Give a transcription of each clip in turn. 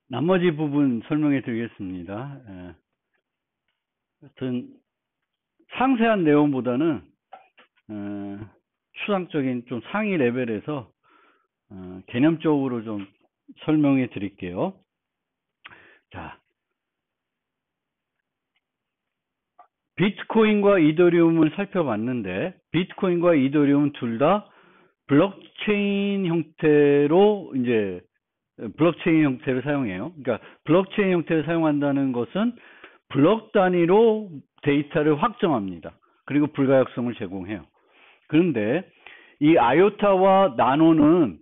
나머지 부분 설명해 드리겠습니다. 하여튼 상세한 내용보다는 추상적인 좀 상위 레벨에서 개념적으로 좀 설명해 드릴게요. 자, 비트코인과 이더리움을 살펴봤는데, 비트코인과 이더리움은 둘 다 블록체인 형태로 블록체인 형태를 사용해요. 그러니까 블록체인 형태를 사용한다는 것은 블록 단위로 데이터를 확정합니다. 그리고 불가역성을 제공해요. 그런데 이 아요타와 나노는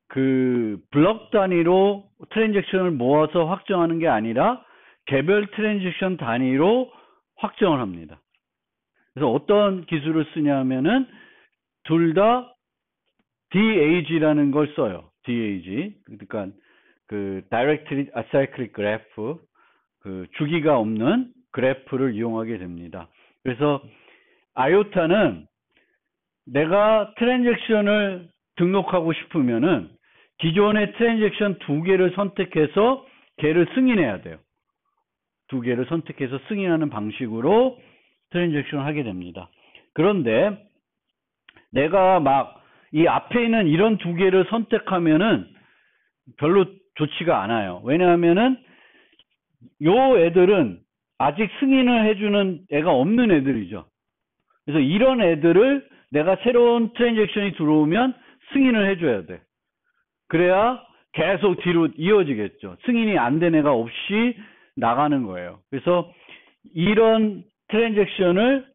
그 블록 단위로 트랜잭션을 모아서 확정하는 게 아니라 개별 트랜잭션 단위로 확정을 합니다. 그래서 어떤 기술을 쓰냐면은 둘 다 DAG라는 걸 써요. DAG. 그러니까 그 Directly Acyclic Graph, 그 주기가 없는 그래프를 이용하게 됩니다. 그래서 아요타는 내가 트랜잭션을 등록하고 싶으면은 기존의 트랜잭션 두 개를 선택해서 걔를 승인해야 돼요. 두 개를 선택해서 승인하는 방식으로 트랜잭션을 하게 됩니다. 그런데 내가 막 이 앞에 있는 이런 두 개를 선택하면은 별로 좋지가 않아요. 왜냐하면은 요 애들은 아직 승인을 해주는 애가 없는 애들이죠. 그래서 이런 애들을 내가 새로운 트랜잭션이 들어오면 승인을 해줘야 돼. 그래야 계속 뒤로 이어지겠죠. 승인이 안 된 애가 없이 나가는 거예요. 그래서 이런 트랜잭션을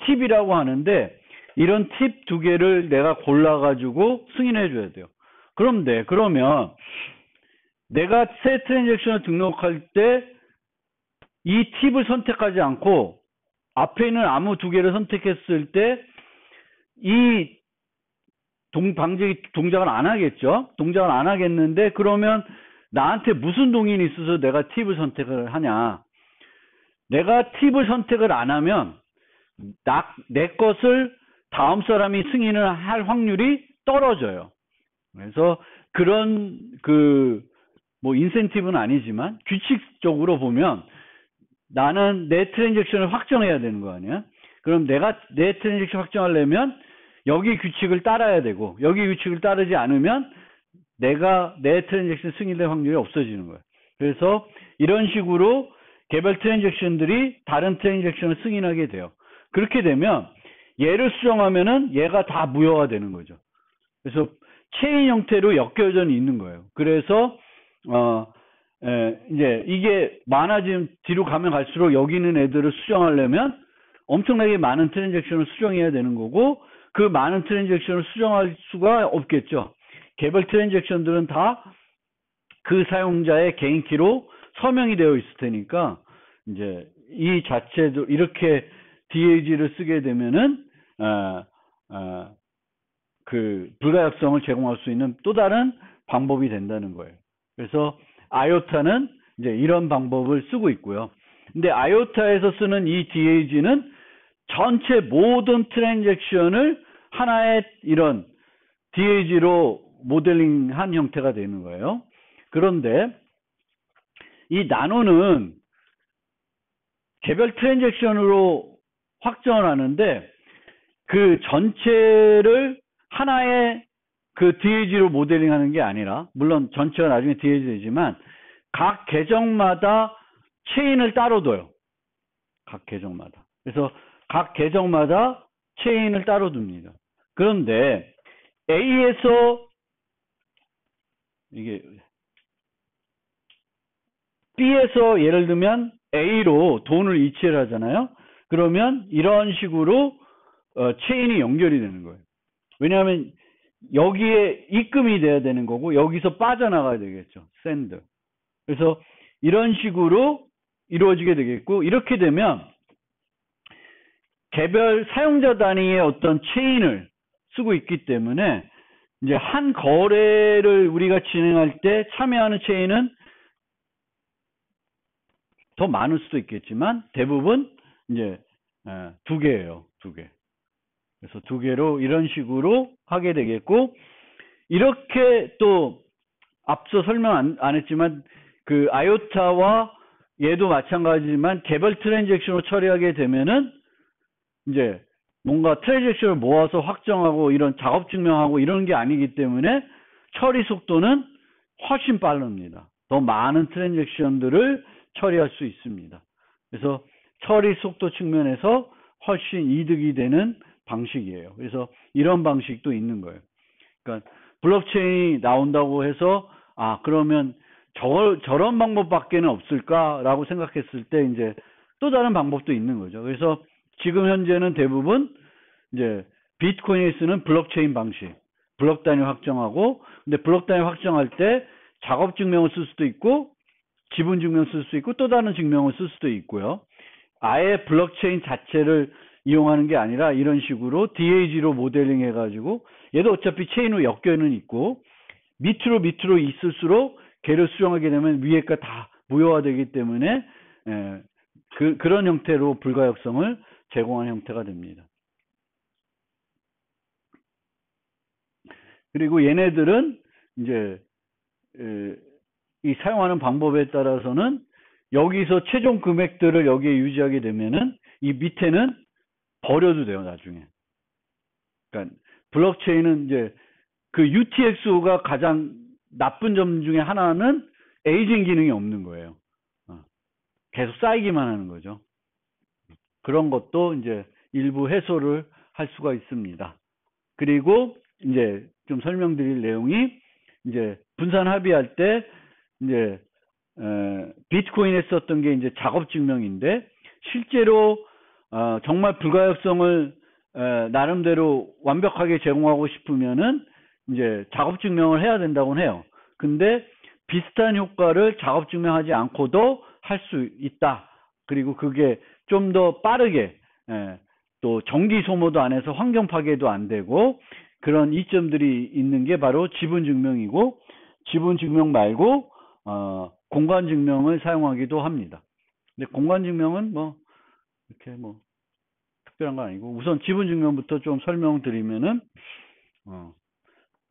팁이라고 하는데, 이런 팁 두 개를 내가 골라가지고 승인해 줘야 돼요. 그러면 내가 새 트랜잭션을 등록할 때 이 팁을 선택하지 않고 앞에 있는 아무 두 개를 선택했을 때 이 방식이 동작을 안 하겠죠. 동작을 안 하겠는데, 그러면 나한테 무슨 동인이 있어서 내가 팁을 선택을 하냐. 내가 팁을 선택을 안 하면 내 것을 다음 사람이 승인을 할 확률이 떨어져요. 그래서 그런 인센티브는 아니지만 규칙적으로 보면 나는 내 트랜잭션을 확정해야 되는 거 아니야? 그럼 내가 내 트랜잭션 확정하려면 여기 규칙을 따라야 되고, 여기 규칙을 따르지 않으면 내가 내 트랜잭션 승인될 확률이 없어지는 거예요. 그래서 이런 식으로 개별 트랜잭션들이 다른 트랜잭션을 승인하게 돼요. 그렇게 되면 얘를 수정하면은 얘가 다 무효화 되는 거죠. 그래서 체인 형태로 엮여져 있는 거예요. 그래서 이제 이게 많아지면 뒤로 가면 갈수록 여기 있는 애들을 수정하려면 엄청나게 많은 트랜잭션을 수정해야 되는 거고, 그 많은 트랜잭션을 수정할 수가 없겠죠. 개별 트랜잭션들은 다 그 사용자의 개인키로 서명이 되어 있을 테니까, 이제 이 자체도 이렇게 DAG를 쓰게 되면은 그 불가역성을 제공할 수 있는 또 다른 방법이 된다는 거예요. 그래서 아요타는 이제 이런 방법을 쓰고 있고요. 근데 아요타에서 쓰는 이 DAG는 전체 모든 트랜잭션을 하나의 이런 DAG로 모델링한 형태가 되는 거예요. 그런데 이 나노는 개별 트랜잭션으로 확정을 하는데, 그 전체를 하나의 그 DAG로 모델링하는 게 아니라, 물론 전체가 나중에 DAG 되지만 각 계정마다 체인을 따로 둬요. 각 계정마다. 그래서 각 계정마다 체인을 따로 둡니다. 그런데 A에서 이게 B에서 예를 들면 A로 돈을 이체를 하잖아요. 그러면 이런 식으로 체인이 연결이 되는 거예요. 왜냐하면 여기에 입금이 돼야 되는 거고, 여기서 빠져나가야 되겠죠. 샌드. 그래서 이런 식으로 이루어지게 되겠고, 이렇게 되면 개별 사용자 단위의 어떤 체인을 쓰고 있기 때문에 이제 한 거래를 우리가 진행할 때 참여하는 체인은 더 많을 수도 있겠지만 대부분 이제 두 개예요. 두 개. 그래서 두 개로 이런 식으로 하게 되겠고, 이렇게 또 앞서 설명 안 했지만 그 아요타와 얘도 마찬가지지만 개별 트랜잭션으로 처리하게 되면은 이제 뭔가 트랜잭션을 모아서 확정하고 이런 작업 증명하고 이런 게 아니기 때문에 처리 속도는 훨씬 빠릅니다. 더 많은 트랜잭션들을 처리할 수 있습니다. 그래서 처리 속도 측면에서 훨씬 이득이 되는 방식이에요. 그래서 이런 방식도 있는 거예요. 그러니까 블록체인이 나온다고 해서 그러면 저런 방법밖에는 없을까라고 생각했을 때 이제 또 다른 방법도 있는 거죠. 그래서 지금 현재는 대부분 이제 비트코인에 쓰는 블록체인 방식, 블록 단위 확정하고, 근데 블록 단위 확정할 때 작업 증명을 쓸 수도 있고 지분 증명 쓸 수 있고 또 다른 증명을 쓸 수도 있고요. 아예 블록체인 자체를 이용하는 게 아니라 이런 식으로 DAG로 모델링 해가지고 얘도 어차피 체인으로 엮여는 있고 밑으로 있을수록 걔를 수정하게 되면 위에가 다 무효화되기 때문에 그런 형태로 불가역성을 제공하는 형태가 됩니다. 그리고 얘네들은 이제 이 사용하는 방법에 따라서는 여기서 최종 금액들을 여기에 유지하게 되면은 이 밑에는 버려도 돼요, 나중에. 그러니까 블록체인은 이제 그 UTXO가 가장 나쁜 점 중에 하나는 에이징 기능이 없는 거예요. 계속 쌓이기만 하는 거죠. 그런 것도 이제 일부 해소를 할 수가 있습니다. 그리고 이제 좀 설명드릴 내용이 이제 분산 합의할 때 이제 비트코인에 썼던 게 이제 작업 증명인데 실제로 정말 불가역성을 나름대로 완벽하게 제공하고 싶으면은 이제 작업 증명을 해야 된다고는 해요. 근데 비슷한 효과를 작업 증명하지 않고도 할 수 있다. 그리고 그게 좀 더 빠르게 또 전기 소모도 안 해서 환경 파괴도 안 되고 그런 이점들이 있는 게 바로 지분 증명이고 지분 증명 말고 공간 증명을 사용하기도 합니다. 근데 공간 증명은 뭐 이렇게 뭐 특별한 건 아니고 우선 지분 증명부터 좀 설명드리면은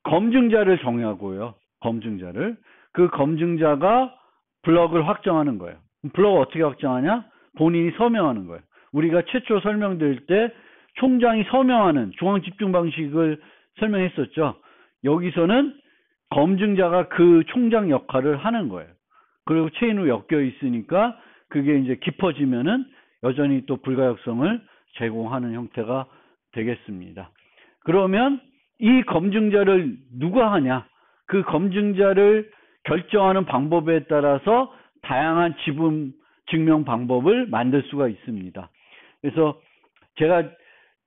검증자를 정하고요. 검증자를 그 검증자가 블럭을 확정하는 거예요. 블럭을 어떻게 확정하냐? 본인이 서명하는 거예요. 우리가 최초 설명드릴 때 총장이 서명하는 중앙 집중 방식을 설명했었죠. 여기서는 검증자가 그 총장 역할을 하는 거예요. 그리고 체인으로 엮여 있으니까 그게 이제 깊어지면은 여전히 또 불가역성을 제공하는 형태가 되겠습니다. 그러면 이 검증자를 누가 하냐? 그 검증자를 결정하는 방법에 따라서 다양한 지분 증명 방법을 만들 수가 있습니다. 그래서 제가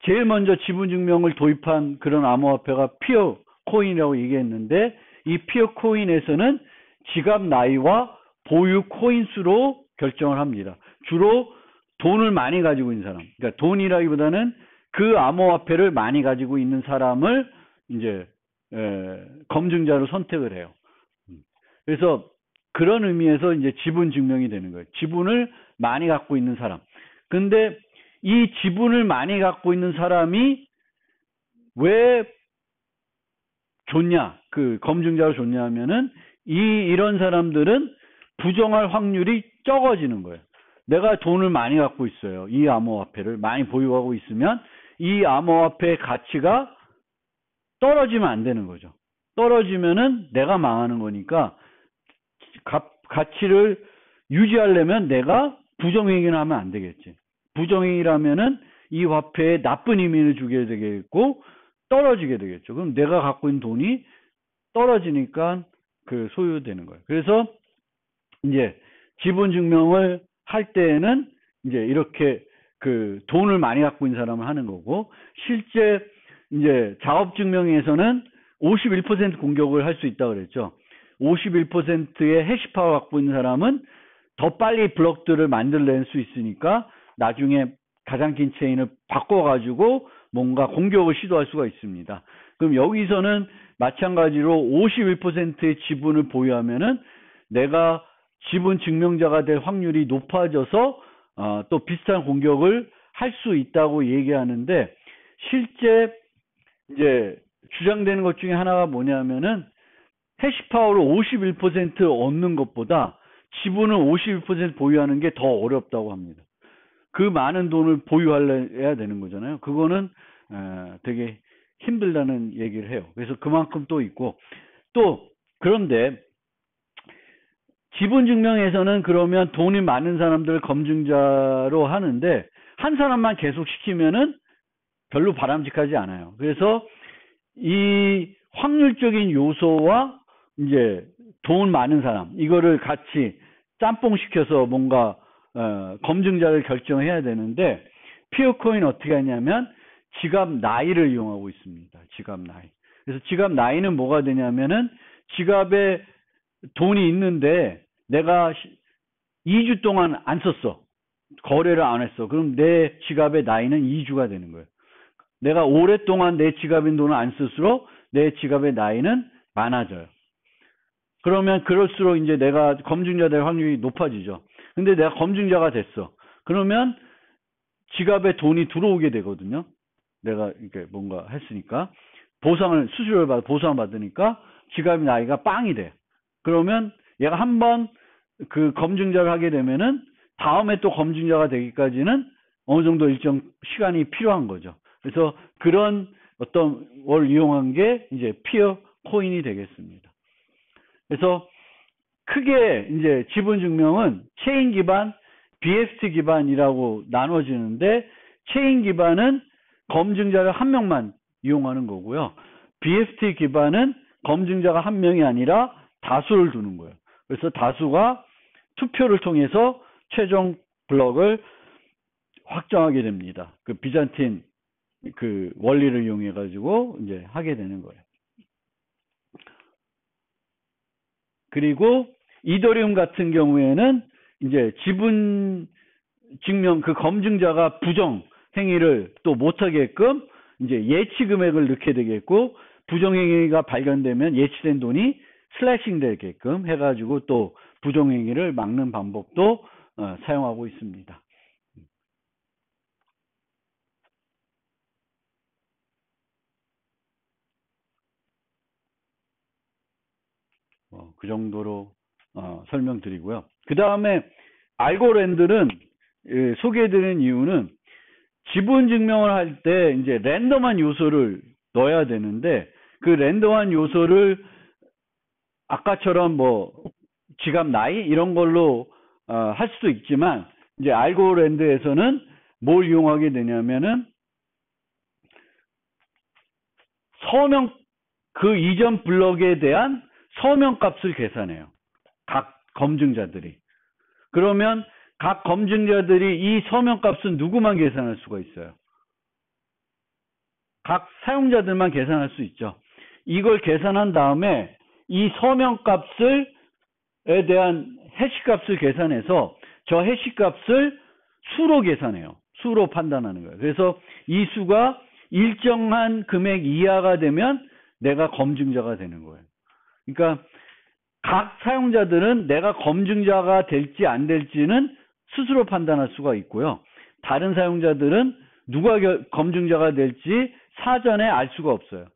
제일 먼저 지분 증명을 도입한 그런 암호화폐가 피어 코인이라고 얘기했는데 이 피어 코인에서는 지갑 나이와 보유 코인 수로 결정을 합니다. 주로 돈을 많이 가지고 있는 사람, 그러니까 돈이라기보다는 그 암호화폐를 많이 가지고 있는 사람을 이제 검증자로 선택을 해요. 그래서 그런 의미에서 이제 지분 증명이 되는 거예요. 지분을 많이 갖고 있는 사람. 근데 이 지분을 많이 갖고 있는 사람이 왜 좋냐? 그 검증자로 좋냐 하면은 이런 사람들은 부정할 확률이 적어지는 거예요. 내가 돈을 많이 갖고 있어요. 이 암호화폐를 많이 보유하고 있으면 이 암호화폐의 가치가 떨어지면 안 되는 거죠. 떨어지면은 내가 망하는 거니까 가치를 유지하려면 내가 부정행위를 하면 안 되겠지. 부정행위라면은 이 화폐에 나쁜 의미를 주게 되겠고 떨어지게 되겠죠. 그럼 내가 갖고 있는 돈이 떨어지니까 그 소유되는 거예요. 그래서 이제 지분 증명을 할 때에는 이제 이렇게 그 돈을 많이 갖고 있는 사람을 하는 거고 실제 이제 작업 증명에서는 51% 공격을 할 수 있다고 그랬죠. 51%의 해시파워 갖고 있는 사람은 더 빨리 블록들을 만들어낼 수 있으니까 나중에 가장 긴 체인을 바꿔가지고 뭔가 공격을 시도할 수가 있습니다. 그럼 여기서는 마찬가지로 51%의 지분을 보유하면은 내가 지분 증명자가 될 확률이 높아져서 또 비슷한 공격을 할 수 있다고 얘기하는데 실제 이제 주장되는 것 중에 하나가 뭐냐면은 해시파워를 51% 얻는 것보다 지분을 52% 보유하는 게 더 어렵다고 합니다. 그 많은 돈을 보유해야 되는 거잖아요. 그거는 되게 힘들다는 얘기를 해요. 그래서 그만큼 또 있고, 또 그런데 지분증명에서는 그러면 돈이 많은 사람들 검증자로 하는데 한 사람만 계속 시키면은 별로 바람직하지 않아요. 그래서 이 확률적인 요소와 이제 돈 많은 사람, 이거를 같이 짬뽕 시켜서 뭔가 검증자를 결정해야 되는데, 피어코인 어떻게 하냐면 지갑 나이를 이용하고 있습니다. 지갑 나이. 그래서 지갑 나이는 뭐가 되냐면은 지갑에 돈이 있는데 내가 2주 동안 안 썼어. 거래를 안 했어. 그럼 내 지갑의 나이는 2주가 되는 거예요. 내가 오랫동안 내 지갑인 돈을 안 쓸수록 내 지갑의 나이는 많아져요. 그러면 그럴수록 이제 내가 검증자 될 확률이 높아지죠. 근데 내가 검증자가 됐어. 그러면 지갑에 돈이 들어오게 되거든요. 내가 이렇게 뭔가 했으니까. 수수료를 받아, 보상을 받으니까 지갑의 나이가 빵이 돼. 그러면 얘가 한번 그 검증자를 하게 되면은 다음에 또 검증자가 되기까지는 어느 정도 일정 시간이 필요한 거죠. 그래서 그런 어떤 걸 이용한 게 이제 피어 코인이 되겠습니다. 그래서 크게 이제 지분 증명은 체인 기반, BST 기반이라고 나눠지는데, 체인 기반은 검증자를 한 명만 이용하는 거고요. BST 기반은 검증자가 한 명이 아니라 다수를 두는 거예요. 그래서 다수가 투표를 통해서 최종 블록을 확정하게 됩니다. 그 비잔틴 그 원리를 이용해 가지고 이제 하게 되는 거예요. 그리고 이더리움 같은 경우에는 이제 지분 증명 그 검증자가 부정 행위를 또 못하게끔 이제 예치 금액을 넣게 되겠고, 부정 행위가 발견되면 예치된 돈이 슬래싱 되게끔 해가지고 또 부정 행위를 막는 방법도 사용하고 있습니다. 그 정도로 설명드리고요. 그 다음에 알고랜드는 소개해드리는 이유는 지분 증명을 할 때 이제 랜덤한 요소를 넣어야 되는데, 그 랜덤한 요소를 아까처럼 뭐 지갑 나이 이런 걸로 할 수도 있지만, 이제 알고랜드에서는 뭘 이용하게 되냐면은 서명, 그 이전 블럭에 대한 서명값을 계산해요. 각 검증자들이. 그러면 각 검증자들이 이 서명값은 누구만 계산할 수가 있어요? 각 사용자들만 계산할 수 있죠. 이걸 계산한 다음에 이 서명값에 대한 해시값을 계산해서 저 해시값을 수로 계산해요. 수로 판단하는 거예요. 그래서 이 수가 일정한 금액 이하가 되면 내가 검증자가 되는 거예요. 그러니까 각 사용자들은 내가 검증자가 될지 안 될지는 스스로 판단할 수가 있고요. 다른 사용자들은 누가 검증자가 될지 사전에 알 수가 없어요.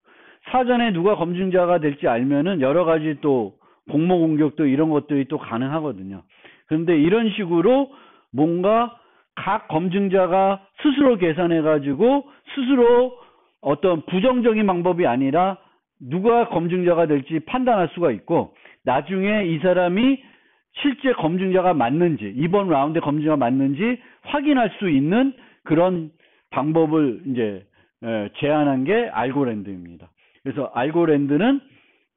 사전에 누가 검증자가 될지 알면은 여러 가지 또 공모 공격도 이런 것들이 또 가능하거든요. 그런데 이런 식으로 뭔가 각 검증자가 스스로 계산해가지고 스스로 어떤 부정적인 방법이 아니라 누가 검증자가 될지 판단할 수가 있고, 나중에 이 사람이 실제 검증자가 맞는지, 이번 라운드에 검증자가 맞는지 확인할 수 있는 그런 방법을 이제 제안한 게 알고랜드입니다. 그래서 알고랜드는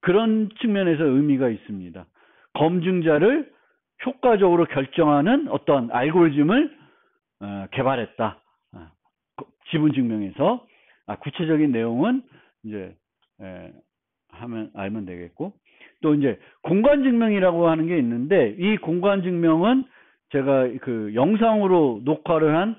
그런 측면에서 의미가 있습니다. 검증자를 효과적으로 결정하는 어떤 알고리즘을 개발했다. 지분 증명에서 구체적인 내용은 이제 알면 되겠고, 또 이제 공간 증명이라고 하는 게 있는데, 이 공간 증명은 제가 그 영상으로 녹화를 한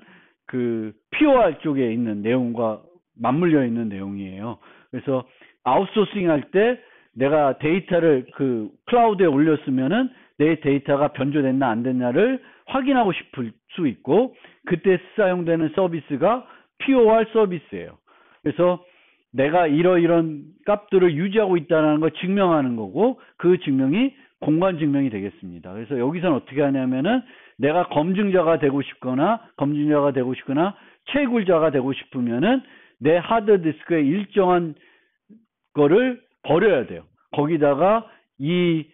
그 POR 쪽에 있는 내용과 맞물려 있는 내용이에요. 그래서 아웃소싱 할 때 내가 데이터를 그 클라우드에 올렸으면은 내 데이터가 변조됐나 안 됐나를 확인하고 싶을 수 있고, 그때 사용되는 서비스가 POR 서비스예요. 그래서 내가 이러이런 값들을 유지하고 있다는 걸 증명하는 거고, 그 증명이 공간 증명이 되겠습니다. 그래서 여기서는 어떻게 하냐면은 내가 검증자가 되고 싶거나 채굴자가 되고 싶으면은 내 하드디스크에 일정한 거를 버려야 돼요. 거기다가 이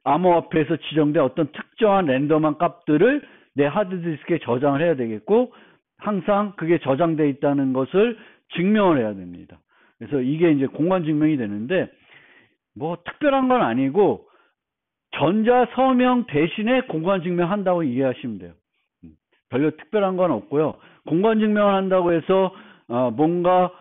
암호화폐에서 지정된 어떤 특정한 랜덤한 값들을 내 하드디스크에 저장을 해야 되겠고, 항상 그게 저장되어 있다는 것을 증명을 해야 됩니다. 그래서 이게 이제 공간 증명이 되는데, 뭐 특별한 건 아니고 전자 서명 대신에 공간 증명한다고 이해하시면 돼요. 별로 특별한 건 없고요. 공간 증명을 한다고 해서 뭔가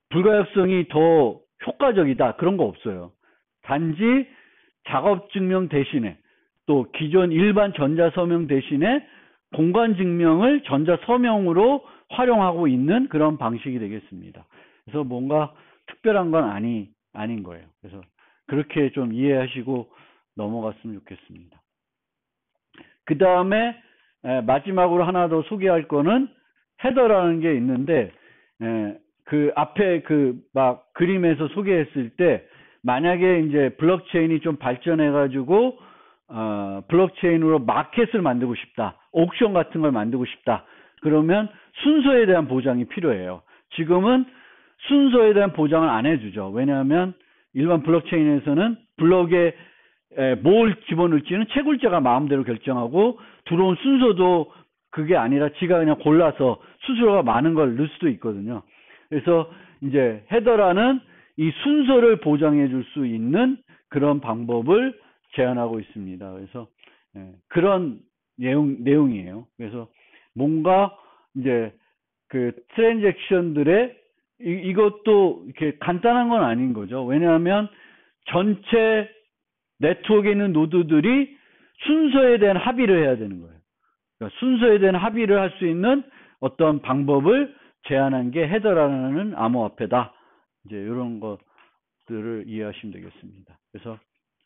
불가역성이 더 효과적이다, 그런 거 없어요. 단지 작업 증명 대신에, 또 기존 일반 전자 서명 대신에 공간 증명을 전자 서명으로 활용하고 있는 그런 방식이 되겠습니다. 그래서 뭔가 특별한 건 아닌 거예요. 그래서 그렇게 좀 이해하시고 넘어갔으면 좋겠습니다. 그 다음에 마지막으로 하나 더 소개할 거는 헤더라는 게 있는데, 그 앞에 막 그림에서 소개했을 때, 만약에 이제 블록체인이 좀 발전해가지고 블록체인으로 마켓을 만들고 싶다, 옥션 같은 걸 만들고 싶다, 그러면 순서에 대한 보장이 필요해요. 지금은 순서에 대한 보장을 안 해주죠. 왜냐하면 일반 블록체인에서는 블록에 뭘 집어넣을지는 채굴자가 마음대로 결정하고, 들어온 순서도 그게 아니라 지가 그냥 골라서 수수료가 많은 걸 넣을 수도 있거든요. 그래서 이제 헤더라는 이 순서를 보장해 줄 수 있는 그런 방법을 제안하고 있습니다. 그래서 그런 내용이에요. 그래서 뭔가 이제 그 트랜잭션들의 이것도 이렇게 간단한 건 아닌 거죠. 왜냐하면 전체 네트워크에 있는 노드들이 순서에 대한 합의를 해야 되는 거예요. 그러니까 순서에 대한 합의를 할 수 있는 어떤 방법을 제안한 게 헤더라는 암호화폐다. 이제 이런 것들을 이해하시면 되겠습니다. 그래서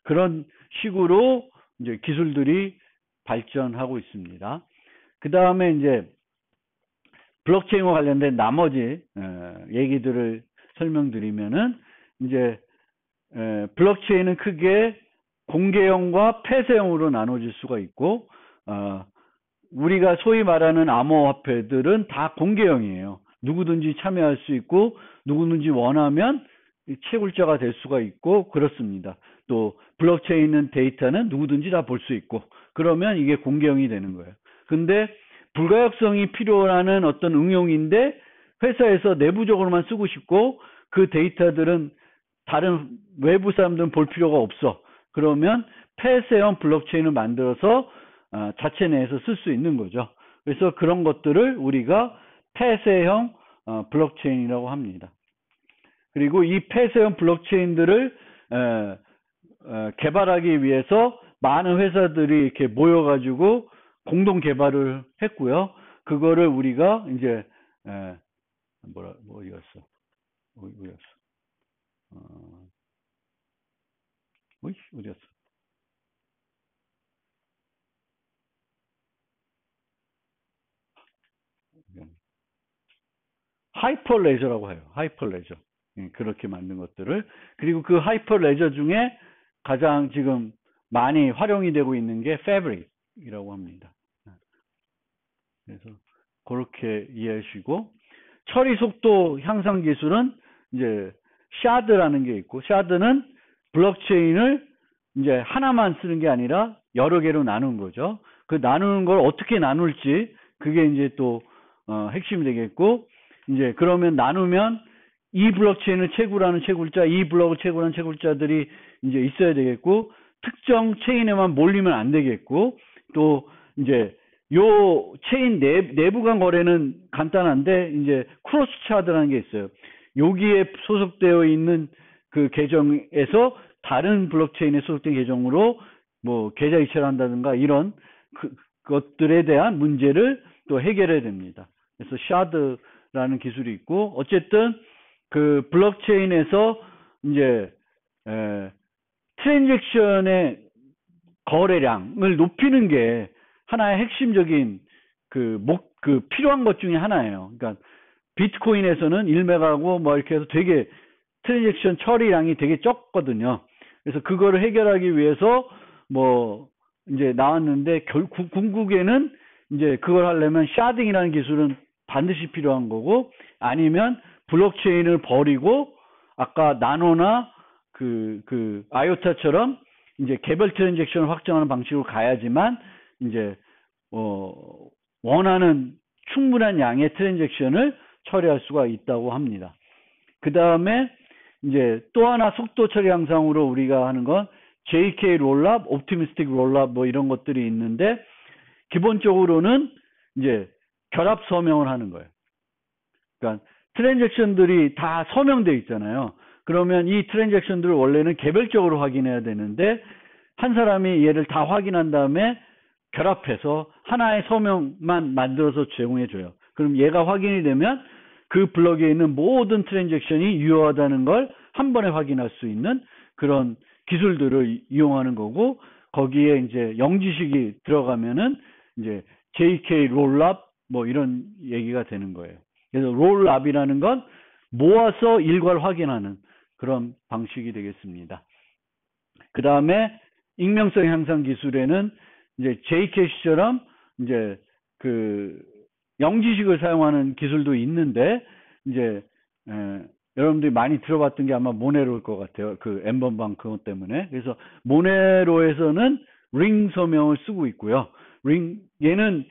그런 식으로 이제 기술들이 발전하고 있습니다. 그 다음에 이제 블록체인과 관련된 나머지 얘기들을 설명드리면은, 이제 블록체인은 크게 공개형과 폐쇄형으로 나눠질 수가 있고, 우리가 소위 말하는 암호화폐들은 다 공개형이에요. 누구든지 참여할 수 있고, 누구든지 원하면 채굴자가 될 수가 있고 그렇습니다. 또 블록체인에 있는 데이터는 누구든지 다 볼 수 있고, 그러면 이게 공개형이 되는 거예요. 근데 불가역성이 필요하는 어떤 응용인데 회사에서 내부적으로만 쓰고 싶고, 그 데이터들은 다른 외부 사람들은 볼 필요가 없어. 그러면 폐쇄형 블록체인을 만들어서 자체 내에서 쓸 수 있는 거죠. 그래서 그런 것들을 우리가 폐쇄형 블록체인이라고 합니다. 그리고 이 폐쇄형 블록체인들을 개발하기 위해서 많은 회사들이 이렇게 모여가지고 공동 개발을 했고요. 그거를 우리가 이제 어디 갔어? 어디 갔어? 하이퍼레저라고 해요. 하이퍼레저. 그렇게 만든 것들을. 그리고 그 하이퍼레저 중에 가장 지금 많이 활용이 되고 있는 게 패브릭이라고 합니다. 그래서 그렇게 이해하시고, 처리 속도 향상 기술은 이제 샤드라는 게 있고, 샤드는 블록체인을 이제 하나만 쓰는 게 아니라 여러 개로 나누는 거죠. 그 나누는 걸 어떻게 나눌지, 그게 이제 또 핵심이 되겠고, 이제 그러면 나누면 이 블록체인을 채굴하는 채굴자, 이 블록을 채굴하는 채굴자들이 이제 있어야 되겠고, 특정 체인에만 몰리면 안 되겠고, 또 이제 요 체인 내부 간 거래는 간단한데, 이제 크로스 차드라는 게 있어요. 여기에 소속되어 있는 그 계정에서 다른 블록체인에 소속된 계정으로 뭐 계좌 이체를 한다든가, 이런 것들에 대한 문제를 또 해결해야 됩니다. 그래서 샤드라는 기술이 있고, 어쨌든 그 블록체인에서 이제 트랜잭션의 거래량을 높이는 게 하나의 핵심적인 그 필요한 것 중에 하나예요. 그러니까 비트코인에서는 1메가고 뭐 이렇게 해서 되게 트랜잭션 처리량이 되게 적거든요. 그래서 그거를 해결하기 위해서 뭐 이제 나왔는데 궁극에는 이제 그걸 하려면 샤딩이라는 기술은 반드시 필요한 거고, 아니면 블록체인을 버리고 아까 나노나 그 아요타처럼 이제 개별 트랜잭션을 확정하는 방식으로 가야지만 이제 원하는 충분한 양의 트랜잭션을 처리할 수가 있다고 합니다. 그 다음에 이제 또 하나 속도 처리 향상으로 우리가 하는 건 JK 롤업, 옵티미스틱 롤업 뭐 이런 것들이 있는데, 기본적으로는 이제 결합 서명을 하는 거예요. 그러니까 트랜잭션들이 다 서명돼 있잖아요. 그러면 이 트랜잭션들을 원래는 개별적으로 확인해야 되는데, 한 사람이 얘를 다 확인한 다음에 결합해서 하나의 서명만 만들어서 제공해 줘요. 그럼 얘가 확인이 되면 그 블럭에 있는 모든 트랜잭션이 유효하다는 걸 한 번에 확인할 수 있는 그런 기술들을 이용하는 거고, 거기에 이제 영지식이 들어가면은 이제 JK 롤업 뭐 이런 얘기가 되는 거예요. 그래서 롤업이라는 건 모아서 일괄 확인하는 그런 방식이 되겠습니다. 그 다음에 익명성 향상 기술에는 이제 JKC처럼 이제 그 영지식을 사용하는 기술도 있는데, 이제 여러분들이 많이 들어봤던 게 아마 모네로일 것 같아요. 그 엠번방 그것 때문에. 그래서 모네로에서는 링 서명을 쓰고 있고요. 얘는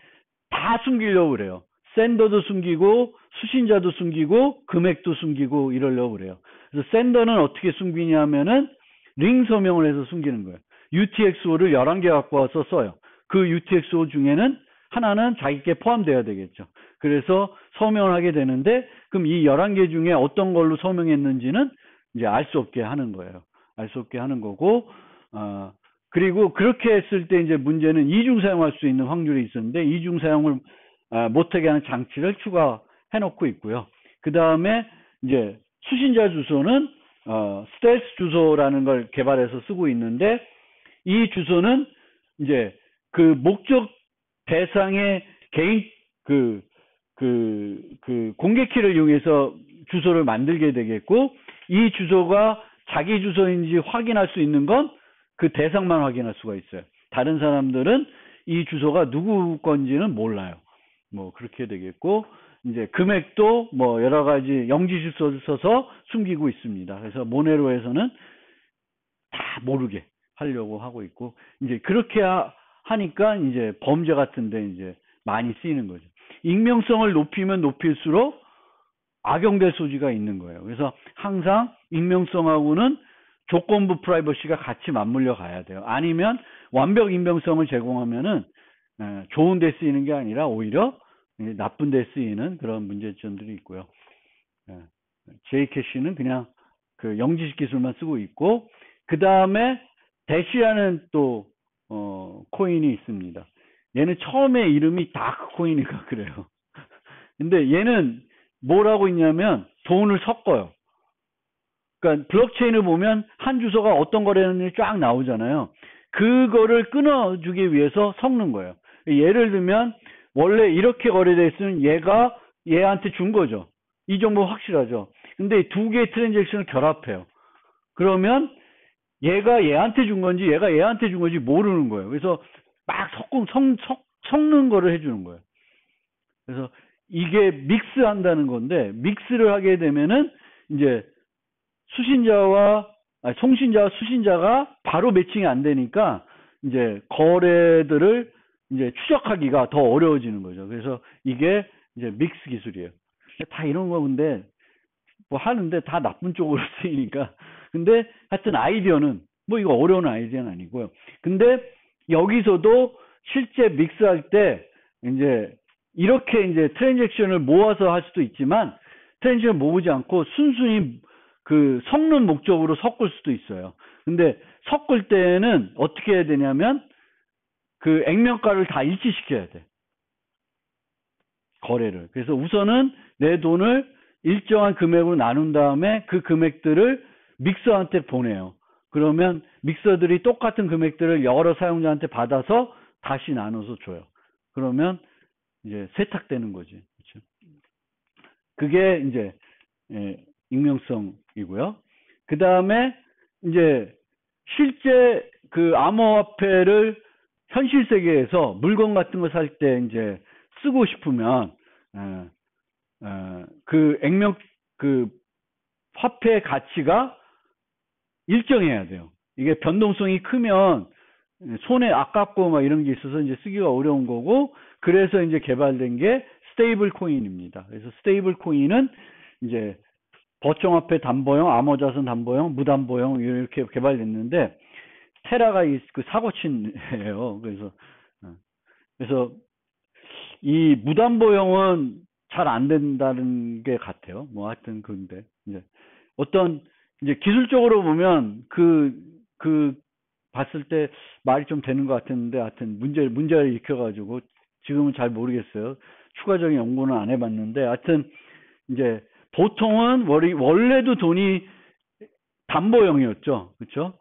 다 숨기려고 그래요. 샌더도 숨기고 수신자도 숨기고 금액도 숨기고 이러려고 그래요. 그래서 샌더는 어떻게 숨기냐 하면은 링 서명을 해서 숨기는 거예요. UTXO를 11개 갖고 와서 써요. 그 UTXO 중에는 하나는 자기께 포함돼야 되겠죠. 그래서 서명을 하게 되는데, 그럼 이 11개 중에 어떤 걸로 서명했는지는 이제 알 수 없게 하는 거예요. 알 수 없게 하는 거고, 그리고 그렇게 했을 때 이제 문제는 이중 사용할 수 있는 확률이 있었는데, 이중 사용을 못하게 하는 장치를 추가해 놓고 있고요. 그 다음에 이제 수신자 주소는 스텔스 주소라는 걸 개발해서 쓰고 있는데, 이 주소는 이제 그 목적 대상의 개인 공개키를 이용해서 주소를 만들게 되겠고, 이 주소가 자기 주소인지 확인할 수 있는 건 그 대상만 확인할 수가 있어요. 다른 사람들은 이 주소가 누구 건지는 몰라요. 뭐 그렇게 되겠고, 이제 금액도 뭐 여러 가지 영지식 써서 숨기고 있습니다. 그래서 모네로에서는 다 모르게 하려고 하고 있고, 이제 그렇게 하니까 이제 범죄 같은데 이제 많이 쓰이는 거죠. 익명성을 높이면 높일수록 악용될 소지가 있는 거예요. 그래서 항상 익명성하고는 조건부 프라이버시가 같이 맞물려 가야 돼요. 아니면 완벽 익명성을 제공하면은 좋은 데 쓰이는 게 아니라 오히려 나쁜 데 쓰이는 그런 문제점들이 있고요. JCAC는 그냥 그 영지식 기술만 쓰고 있고, 그 다음에 대시라는 또 코인이 있습니다. 얘는 처음에 이름이 다크 코인인가 그래요. 근데 얘는 뭘 하고 있냐면 돈을 섞어요. 그러니까 블록체인을 보면 한 주소가 어떤 거래했는지 쫙 나오잖아요. 그거를 끊어주기 위해서 섞는 거예요. 예를 들면 원래 이렇게 거래됐으면 얘가 얘한테 준 거죠. 이 정도 확실하죠. 근데 두 개의 트랜잭션을 결합해요. 그러면 얘가 얘한테 준 건지 얘가 얘한테 준 건지 모르는 거예요. 그래서 막 섞는 거를 해주는 거예요. 그래서 이게 믹스한다는 건데, 믹스를 하게 되면은 이제 송신자와 수신자가 바로 매칭이 안 되니까 이제 거래들을 이제 추적하기가 더 어려워지는 거죠. 그래서 이게 이제 믹스 기술이에요. 다 이런 거 근데 뭐 하는데 다 나쁜 쪽으로 쓰이니까. 근데 하여튼 아이디어는 뭐 이거 어려운 아이디어는 아니고요. 근데 여기서도 실제 믹스할 때 이제 이렇게 이제 트랜잭션을 모아서 할 수도 있지만, 트랜잭션을 모으지 않고 순순히 그 섞는 목적으로 섞을 수도 있어요. 근데 섞을 때는 어떻게 해야 되냐면 그 액면가를 다 일치시켜야 돼. 거래를. 그래서 우선은 내 돈을 일정한 금액으로 나눈 다음에 그 금액들을 믹서한테 보내요. 그러면 믹서들이 똑같은 금액들을 여러 사용자한테 받아서 다시 나눠서 줘요. 그러면 이제 세탁되는 거지. 그렇죠? 그게 이제 익명성이고요. 그 다음에 이제 실제 그 암호화폐를 현실 세계에서 물건 같은 거 살 때 이제 쓰고 싶으면 그 그 화폐 가치가 일정해야 돼요. 이게 변동성이 크면 손에 아깝고 막 이런 게 있어서 이제 쓰기가 어려운 거고, 그래서 이제 개발된 게 스테이블 코인입니다. 그래서 스테이블 코인은 이제 버청화폐 담보형, 암호자산 담보형, 무담보형 이렇게 개발됐는데, 테라가 그 사고친예요. 그래서 이 무담보형은 잘 안 된다는 게 같아요. 뭐 하여튼 근데 이제 어떤 이제 기술적으로 보면 그 봤을 때 말이 좀 되는 것 같았는데, 하여튼 문제를 일으켜가지고 지금은 잘 모르겠어요. 추가적인 연구는 안 해봤는데, 하여튼 이제 보통은 원래도 돈이 담보형이었죠. 그렇죠?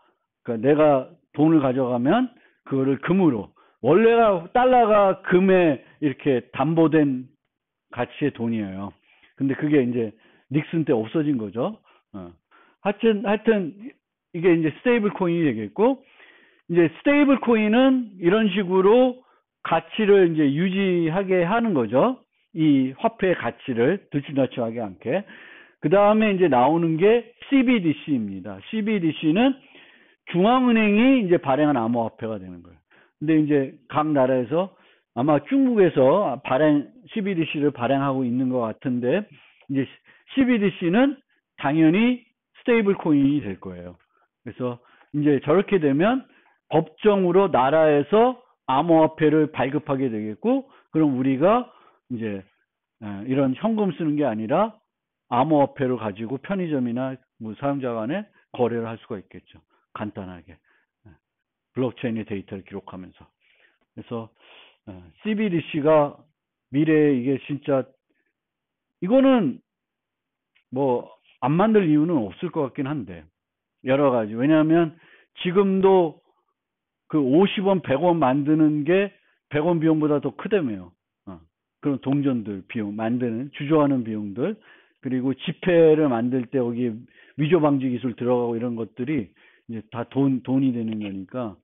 그러니까 내가 돈을 가져가면 그거를 금으로, 원래가 달러가 금에 이렇게 담보된 가치의 돈이에요. 근데 그게 이제 닉슨 때 없어진 거죠. 하여튼 이게 이제 스테이블 코인이 되겠고, 이제 스테이블 코인은 이런 식으로 가치를 이제 유지하게 하는 거죠. 이 화폐의 가치를 들쭉날쭉하게 않게. 그 다음에 이제 나오는 게 CBDC입니다. CBDC는 중앙은행이 이제 발행한 암호화폐가 되는 거예요. 근데 이제 각 나라에서 아마 중국에서 CBDC를 발행하고 있는 것 같은데, 이제 CBDC는 당연히 스테이블 코인이 될 거예요. 그래서 이제 저렇게 되면 법정으로 나라에서 암호화폐를 발급하게 되겠고, 그럼 우리가 이제 이런 현금 쓰는 게 아니라 암호화폐를 가지고 편의점이나 뭐 사용자 간에 거래를 할 수가 있겠죠. 간단하게 블록체인의 데이터를 기록하면서. 그래서 CBDC가 미래에 이게 진짜, 이거는 뭐 안 만들 이유는 없을 것 같긴 한데, 여러 가지. 왜냐하면 지금도 그 50원, 100원 만드는 게 100원 비용보다 더 크다며요. 그런 동전들 비용, 주조하는 비용들, 그리고 지폐를 만들 때 거기 위조 방지 기술 들어가고 이런 것들이 이제 다 돈이 되는 거니까.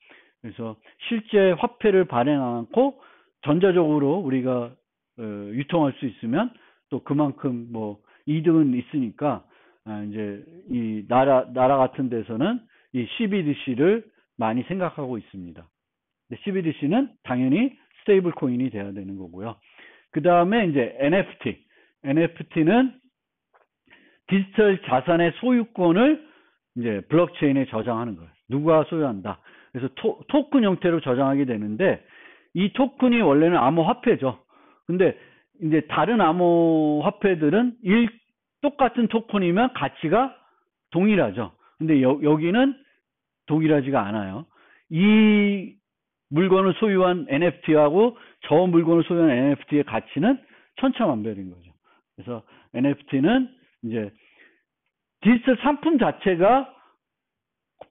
그래서 실제 화폐를 발행 않고 전자적으로 우리가 유통할 수 있으면 또 그만큼 뭐 이득은 있으니까, 이제 이 나라 같은 데서는 이 CBDC를 많이 생각하고 있습니다. CBDC는 당연히 스테이블 코인이 돼야 되는 거고요. 그 다음에 이제 NFT는 디지털 자산의 소유권을 이제 블록체인에 저장하는 거예요. 누가 소유한다. 그래서 토큰 형태로 저장하게 되는데, 이 토큰이 원래는 암호화폐죠. 근데 이제 다른 암호화폐들은 똑같은 토큰이면 가치가 동일하죠. 근데 여기는 동일하지가 않아요. 이 물건을 소유한 NFT하고 저 물건을 소유한 NFT의 가치는 천차만별인 거죠. 그래서 NFT는 이제 디지털 상품 자체가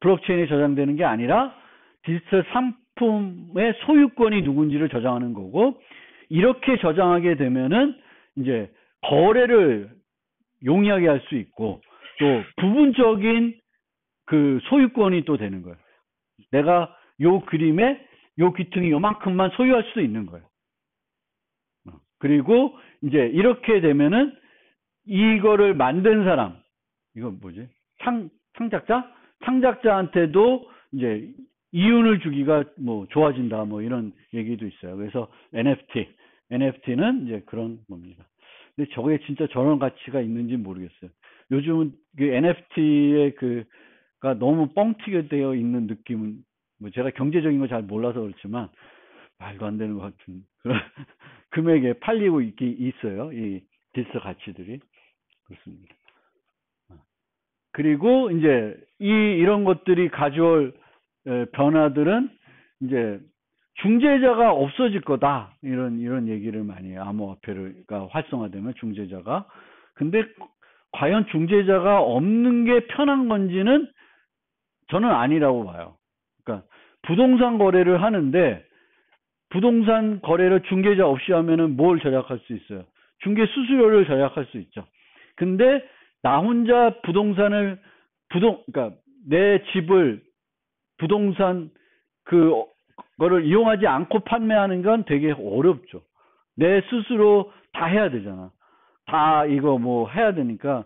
블록체인에 저장되는 게 아니라 디지털 상품의 소유권이 누군지를 저장하는 거고, 이렇게 저장하게 되면은 이제 거래를 용이하게 할 수 있고, 또 부분적인 그 소유권이 또 되는 거예요. 내가 요 그림에 요 귀퉁이 요만큼만 소유할 수도 있는 거예요. 그리고 이제 이렇게 되면은 이거를 만든 사람, 이건 뭐지? 창작자한테도 이제 이윤을 주기가 뭐 좋아진다, 뭐 이런 얘기도 있어요. 그래서 NFT는 이제 그런 겁니다. 근데 저게 진짜 저런 가치가 있는지 모르겠어요. 요즘은 그 NFT의 가 너무 뻥튀기 되어 있는 느낌은, 뭐 제가 경제적인 거 잘 몰라서 그렇지만 말도 안 되는 것 같은 그런 금액에 팔리고 있어요. 이 디지털 가치들이. 그렇습니다. 그리고 이제 이런 것들이 가져올 변화들은 이제 중재자가 없어질 거다, 이런 얘기를 많이 해요. 암호화폐가 활성화되면 중재자가. 근데 과연 중재자가 없는 게 편한 건지는 저는 아니라고 봐요. 그러니까 부동산 거래를 하는데, 부동산 거래를 중개자 없이 하면은 뭘 절약할 수 있어요? 중개 수수료를 절약할 수 있죠. 근데 나 혼자 그러니까 내 집을 부동산 그거를 이용하지 않고 판매하는 건 되게 어렵죠. 내 스스로 다 해야 되잖아. 다 이거 뭐 해야 되니까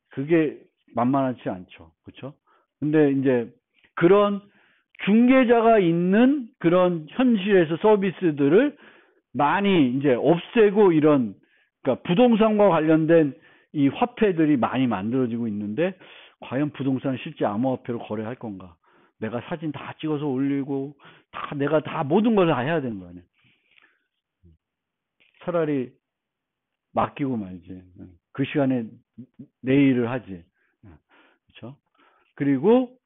그게 만만하지 않죠. 그렇죠? 근데 이제 그런 중개자가 있는 그런 현실에서 서비스들을 많이 이제 없애고 그러니까 부동산과 관련된 이 화폐들이 많이 만들어지고 있는데 과연 부동산 실제 암호화폐로 거래할 건가? 내가 사진 다 찍어서 올리고 내가 다 모든 걸 다 해야 되는 거 아니야. 차라리 맡기고 말지. 그 시간에 내 일을 하지. 그렇죠? 그리고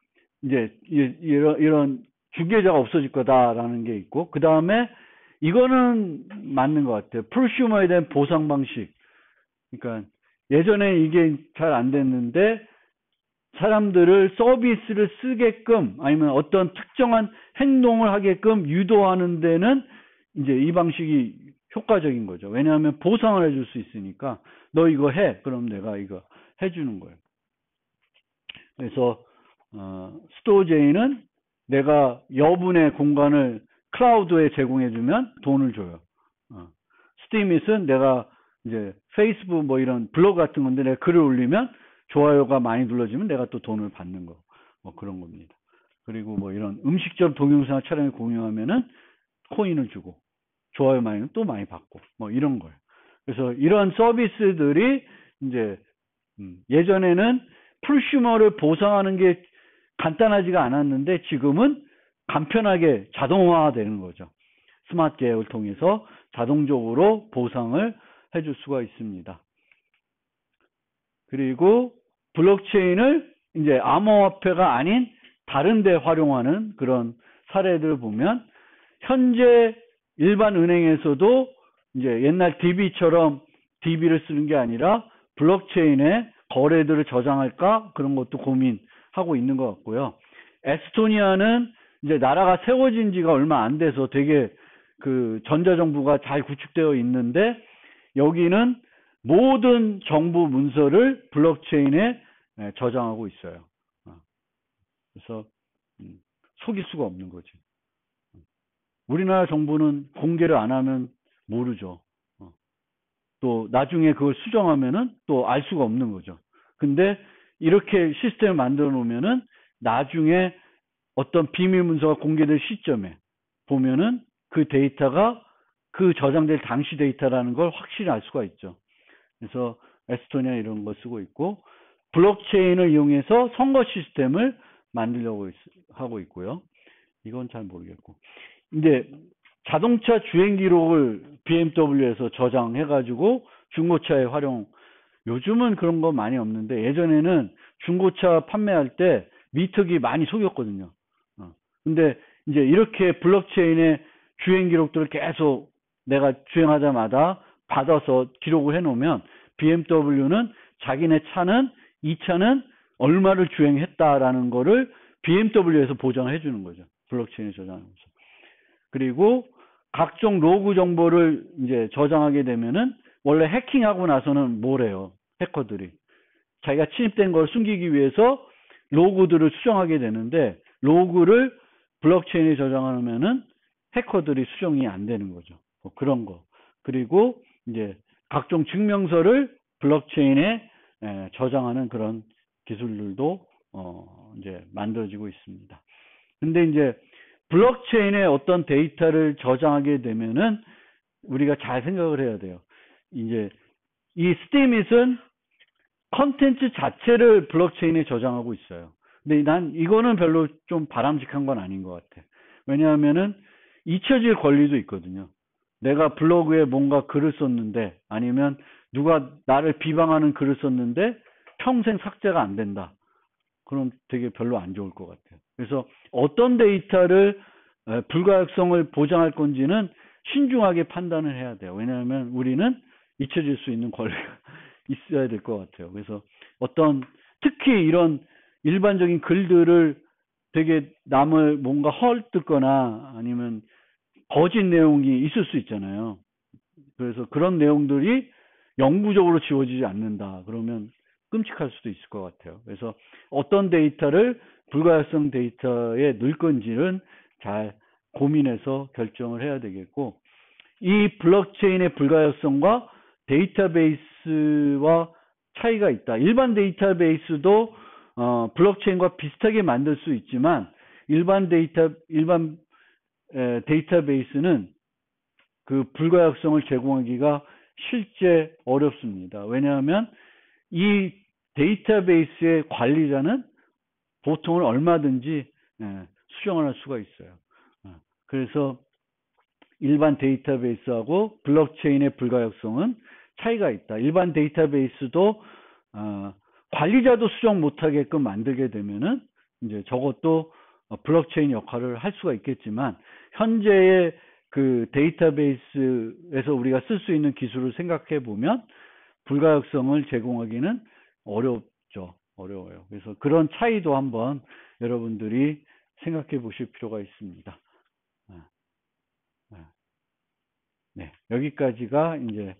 이제 이런 중개자가 없어질 거다라는 게 있고, 그 다음에 이거는 맞는 것 같아요. 프로슈머에 대한 보상 방식. 그러니까 예전에 이게 잘 안 됐는데 사람들을 서비스를 쓰게끔 아니면 어떤 특정한 행동을 하게끔 유도하는 데는 이제 이 방식이 효과적인 거죠. 왜냐하면 보상을 해줄 수 있으니까 너 이거 해. 그럼 내가 이거 해주는 거예요. 그래서 스토어제이는 내가 여분의 공간을 클라우드에 제공해주면 돈을 줘요. 스티밋은 내가 이제 페이스북 뭐 이런 블로그 같은 건데 내가 글을 올리면 좋아요가 많이 눌러지면 내가 또 돈을 받는 거, 뭐 그런 겁니다. 그리고 뭐 이런 음식점 동영상 촬영에 공유하면은 코인을 주고 좋아요 많이는 또 많이 받고 뭐 이런 거예요. 그래서 이런 서비스들이 이제 예전에는 프로슈머를 보상하는 게 간단하지가 않았는데 지금은 간편하게 자동화되는 거죠. 스마트 계약을 통해서 자동적으로 보상을 해줄 수가 있습니다. 그리고 블록체인을 이제 암호화폐가 아닌 다른 데 활용하는 그런 사례들을 보면 현재 일반 은행에서도 이제 옛날 DB처럼 DB를 쓰는 게 아니라 블록체인에 거래들을 저장할까 그런 것도 고민하고 있는 것 같고요. 에스토니아는 이제 나라가 세워진 지가 얼마 안 돼서 되게 그 전자정부가 잘 구축되어 있는데 여기는 모든 정부 문서를 블록체인에 저장하고 있어요. 그래서 속일 수가 없는 거지. 우리나라 정부는 공개를 안 하면 모르죠. 또 나중에 그걸 수정하면은 또 알 수가 없는 거죠. 근데 이렇게 시스템을 만들어 놓으면은 나중에 어떤 비밀 문서가 공개될 시점에 보면은 그 데이터가 그 저장될 당시 데이터라는 걸 확실히 알 수가 있죠. 그래서 에스토니아 이런 거 쓰고 있고 블록체인을 이용해서 선거 시스템을 만들려고 하고 있고요. 이건 잘 모르겠고 이제 자동차 주행 기록을 BMW에서 저장해가지고 중고차에 활용. 요즘은 그런 거 많이 없는데 예전에는 중고차 판매할 때 미터기 많이 속였거든요. 근데 이제 이렇게 블록체인에 주행 기록들을 계속 내가 주행하자마자 받아서 기록을 해놓으면 BMW는 자기네 차는 이 차는 얼마를 주행했다라는 거를 BMW에서 보장을 해주는 거죠. 블록체인에 저장하면서. 그리고 각종 로그 정보를 이제 저장하게 되면은 원래 해킹하고 나서는 뭐래요? 해커들이 자기가 침입된 걸 숨기기 위해서 로그들을 수정하게 되는데 로그를 블록체인에 저장하면은 해커들이 수정이 안 되는 거죠. 뭐 그런 거. 그리고 이제 각종 증명서를 블록체인에 저장하는 그런 기술들도 이제 만들어지고 있습니다. 근데 이제 블록체인에 어떤 데이터를 저장하게 되면은 우리가 잘 생각을 해야 돼요. 이제 이 스티밋은 컨텐츠 자체를 블록체인에 저장하고 있어요. 근데 난 이거는 별로 좀 바람직한 건 아닌 것 같아. 왜냐하면은 잊혀질 권리도 있거든요. 내가 블로그에 뭔가 글을 썼는데 아니면 누가 나를 비방하는 글을 썼는데 평생 삭제가 안 된다. 그럼 되게 별로 안 좋을 것 같아요. 그래서 어떤 데이터를 불가역성을 보장할 건지는 신중하게 판단을 해야 돼요. 왜냐하면 우리는 잊혀질 수 있는 권리가 있어야 될 것 같아요. 그래서 특히 이런 일반적인 글들을 되게 남을 뭔가 헐뜯거나 아니면 거짓 내용이 있을 수 있잖아요. 그래서 그런 내용들이 영구적으로 지워지지 않는다. 그러면 끔찍할 수도 있을 것 같아요. 그래서 어떤 데이터를 불가역성 데이터에 넣을 건지는 잘 고민해서 결정을 해야 되겠고, 이 블록체인의 불가역성과 데이터베이스와 차이가 있다. 일반 데이터베이스도 블록체인과 비슷하게 만들 수 있지만 일반 데이터베이스는 그 불가역성을 제공하기가 실제 어렵습니다. 왜냐하면 이 데이터베이스의 관리자는 보통은 얼마든지 수정을 할 수가 있어요. 그래서 일반 데이터베이스하고 블록체인의 불가역성은 차이가 있다. 일반 데이터베이스도 관리자도 수정 못하게끔 만들게 되면은 이제 저것도 블록체인 역할을 할 수가 있겠지만, 현재의 그 데이터베이스에서 우리가 쓸 수 있는 기술을 생각해 보면 불가역성을 제공하기는 어렵죠. 어려워요. 그래서 그런 차이도 한번 여러분들이 생각해 보실 필요가 있습니다. 네, 여기까지가 이제